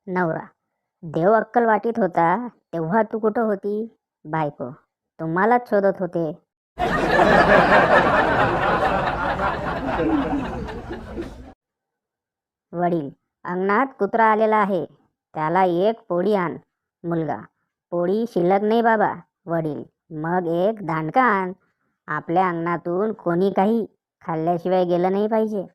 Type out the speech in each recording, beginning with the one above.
नवरा. देव अक्कल वाटीत होता तेव्हा तू कुठं होती? बायको. तुम्हालाच शोधत होते. वडील. अंगणात कुत्रा आलेला आहे, त्याला एक पोळी आण. मुलगा. पोळी शिल्लक नाही बाबा. वडील. मग एक दांडका आण. आपल्या अंगणातून कोणी काही खाल्ल्याशिवाय गेलं नाही पाहिजे.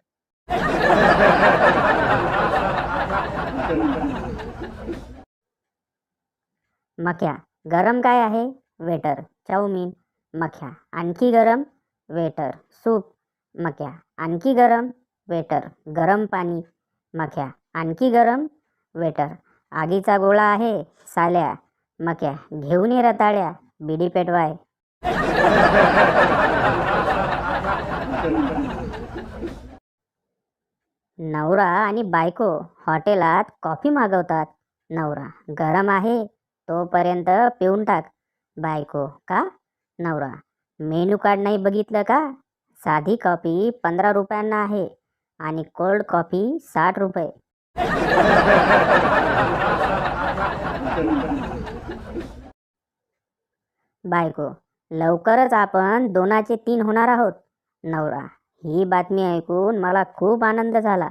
मक्या. गरम काय आहे? वेटर. चाऊमीन. मक्या. आणखी गरम? वेटर. सूप. मक्या. आणखी गरम? वेटर. गरम पाणी. मक्या. आणखी गरम? वेटर. आगीचा गोळा आहे साल्या. मक्या. घेऊन ये रताळ्या, बिडी पेटवाय. नवरा आणि बायको हॉटेलात कॉफी मागवतात. नवरा. गरम आहे तोपर्यंत पिऊन टाक. बायको. का? नवरा. मेनू कार्ड नाही बघितलं का? साधी कॉफी 15 रुपयांना आहे आणि कोल्ड कॉफी 60 रुपये. बायको. लवकरच आपण 2चे 3 होणार आहोत. नवरा. ही बातमी ऐकून मला खूप आनंद झाला.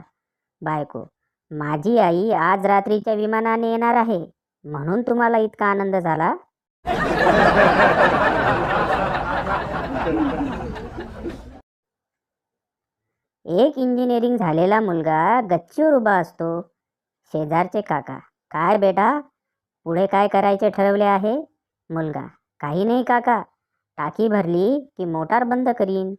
बायको. माझी आई आज रात्रीच्या विमानाने येणार आहे म्हणून तुम्हाला इतका आनंद झाला. एक इंजिनिअरिंग झालेला मुलगा गच्चीवर उभा असतो. शेजारचे काका. काय बेटा, पुढे काय करायचे ठरवले आहे? मुलगा. काही नाही काका, टाकी भरली की मोटार बंद करीन.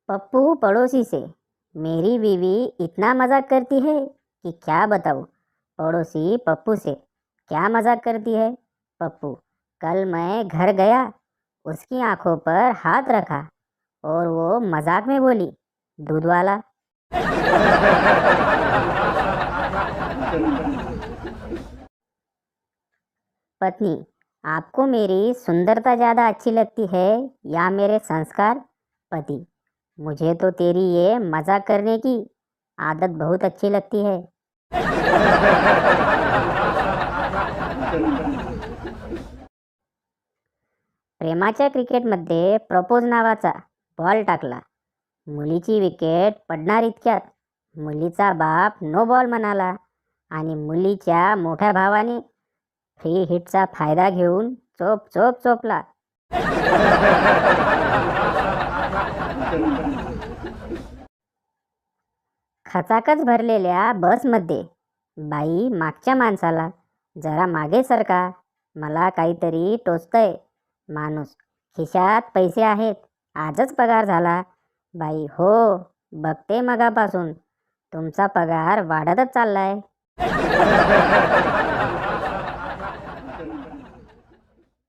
पप्पू पड़ोसी से. मेरी बीवी इतना मजाक करती है कि क्या बताऊँ. पड़ोसी पप्पू से. क्या मजाक करती है? पप्पू. कल मैं घर गया, उसकी आंखों पर हाथ रखा और वो मजाक में बोली, दूध वाला. पत्नी. आपको मेरी सुंदरता ज़्यादा अच्छी लगती है या मेरे संस्कार? पति. मुझे तो तेरी ये मजाक करने की आदत बहुत अच्छी लगती है. प्रेमाच्या क्रिकेटमध्ये प्रपोज नावाचा बॉल टाकला. मुलीची विकेट पडणार इतक्यात मुलीचा बाप नो बॉल म्हणाला आणि मुलीच्या मोठ्या भावाने फ्री हिटचा फायदा घेऊन चोप चोप चोपला. खचाखच भरलेल्या बसमध्ये बाई मागच्या माणसाला, जरा मागे सरका, मला काहीतरी टोचतंय. माणूस. खिशात पैसे आहेत, आजच पगार झाला. बाई. हो, बघते मगापासून तुमचा पगार वाढतच चाललाय.